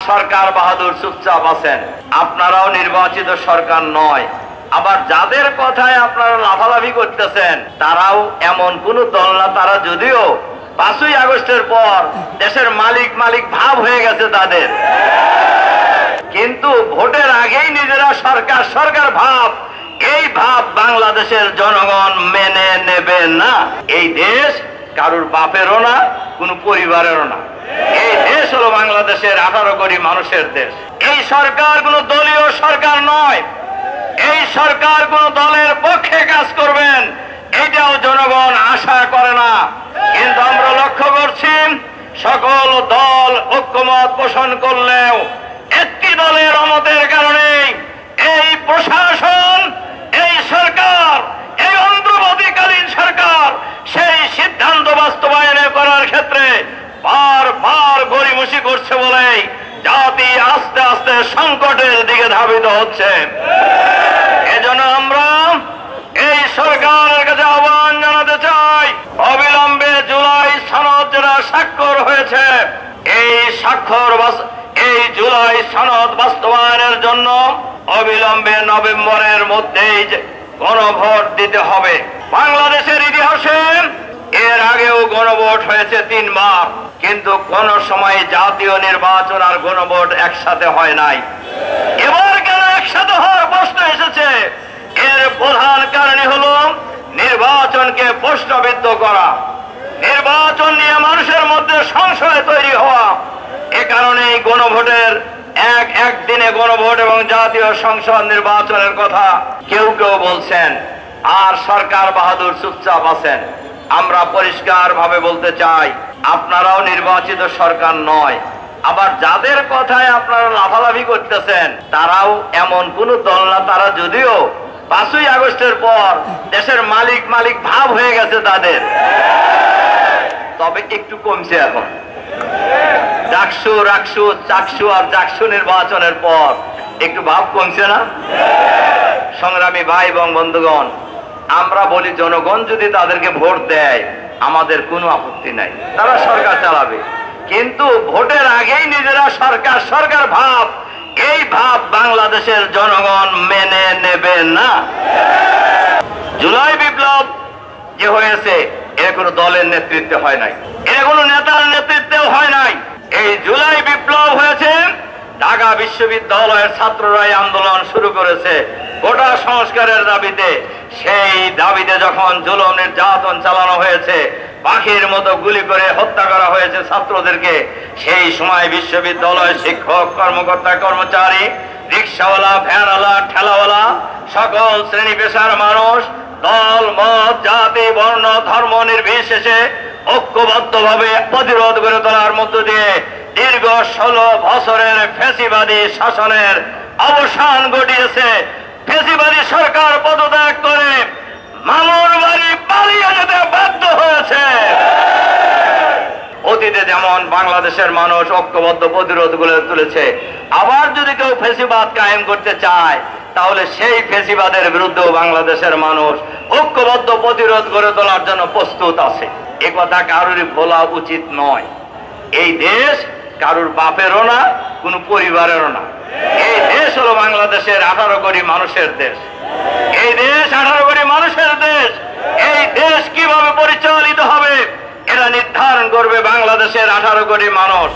সরকার বাহাদুর চুপচাপ আছেন। আপনারাও নির্বাচিত সরকার নয়, আবার যাদের কথায় আপনারা লাফালাফি করতেছেন তারাও এমন কোন দল না। তারা যদিও 5ই আগস্টের পর দেশের মালিক ভাব হয়ে গেছে তাদের, কিন্তু ভোটের আগেই নিজেরা সরকার ভাব, এই ভাব বাংলাদেশের জনগণ মেনে নেবে না। এই দেশ কারুর বাপেরও না, কোন পরিবারেরও না। এই দেশ হলো বাংলাদেশের 18 কোটি মানুষের দেশ। এই সরকার কোন দলীয় সরকার নয়, এই সরকার কোন দলের পক্ষে কাজ করবেন এটাও জনগণ আশা করে না। কিন্তু আমরা লক্ষ্য করছি সকল দল ঐক্যমত পোষণ করলেও একটি দলের অমতের কারণে এই প্রশাসন, এই সরকার, এই অন্তর্বর্তীকালীন সরকার সেই সিদ্ধান্ত বাস্তবায়ন করার ক্ষেত্রে বারবার গড়িমসি করছে বলে জাতি আস্তে আস্তে সংকটের দিকে ধাবিত হচ্ছে। এজন্য আমরা এই সরকারের কাছে আহ্বান জানাতে চাই, অবিলম্বে জুলাই সনদ যেটা স্বাক্ষর হয়েছে, এই জুলাই সনদ বাস্তবায়নের জন্য অবিলম্বে নভেম্বরের মধ্যেই গণভোট দিতে হবে। বাংলাদেশের ইতিহাসে এর আগেও গণভোট হয়েছে 3 বার, কিন্তু কোন সময় জাতীয় নির্বাচন আর গণভোট একসাথে হয় নাই। এবার কেন একসাথে হওয়ার প্রশ্ন এসেছে? এর প্রধান কারণ হলো নির্বাচনকে প্রশ্নবিদ্ধ করা, নির্বাচন নিয়ে মানুষের মধ্যে সংশয় তৈরি হওয়া। এ কারণে গণভোটের একদিনে গণভোট এবং জাতীয় সংসদ নির্বাচনের কথা কেউ বলছেন, আর সরকার বাহাদুর চুপচাপ আছেন। আমরা পরিষ্কার ভাবে বলতে চাই, আপনারাও নির্বাচিত সরকার নয়, আবার যাদের কথায় আপনারা লাফালাফি করতেছেন তারাও এমন কোন দল না। তারা যদিও 5ই আগস্টের পর দেশের মালিক ভাব হয়ে গেছে তাদের, তবে একটু কমছে এখন। চাকসু নির্বাচনের পর একটু ভাব কমছে না? সংগ্রামী ভাই এবং বন্ধুগণ, আমরা বলি জনগণ যদি তাদেরকে ভোট দেয় আমাদের কোনো আপত্তি নাই, তারা সরকার চালাবে, কিন্তু ভোটের আগেই নিজেরা সরকার ভাব, এই ভাব বাংলাদেশের জনগণ মেনে নেবে না। জুলাই বিপ্লব যে হয়েছে এর কোনো দলের নেতৃত্বে হয় নাই, এর কোনো নেতার নেতৃত্বেও হয় নাই। এই জুলাই বিপ্লব হয়েছে ঢাকা বিশ্ববিদ্যালয়ের ছাত্ররাই আন্দোলন শুরু করেছে কোটা সংস্কারের দাবিতে। সেই দাবিতে যখন জুলুম নির্যাতন চালানো হয়েছে, পাখির মতো গুলি করে হত্যা করা হয়েছে ছাত্রদেরকে, সেই সময় বিশ্ববিদ্যালয় শিক্ষক, কর্মকর্তা, কর্মচারী, রিক্সাওয়ালা, ভ্যানওয়ালা, ঠেলাওয়ালা, সকল শ্রেণী পেশার মানুষ, দল মত, জাতি, বর্ণ, ধর্ম নির্বিশেষে ঐক্যবদ্ধভাবে প্রতিরোধ গড়ে তোলার মধ্য দিয়ে দীর্ঘ 16 বছরের ফ্যাসিবাদী শাসনের অবসান ঘটিয়েছে। ফ্যাসিবাদী সরকার পদত্যাগ করে মামুর বাড়ি পালিয়ে যেতে বাধ্য হয়েছে। অতীতে যেমন বাংলাদেশের মানুষ ঐক্যবদ্ধ প্রতিরোধ গড়ে তুলেছে, আবার যদি কেউ ফ্যাসিবাদ কায়েম করতে চায় তাহলে সেই ফ্যাসিবাদের বিরুদ্ধেও বাংলাদেশের মানুষ ঐক্যবদ্ধ প্রতিরোধ গড়ে তোলার জন্য প্রস্তুত আছে। এ কথা কারোরই বলা উচিত নয়। এই দেশ কারুর বাপেরও না, কোন পরিবারেরও না। এই দেশ হলো বাংলাদেশের 18 কোটি মানুষের দেশ। এই দেশ 18 কোটি মানুষের দেশ। এই দেশ কিভাবে পরিচালিত হবে এটা নির্ধারণ করবে বাংলাদেশের 18 কোটি মানুষ।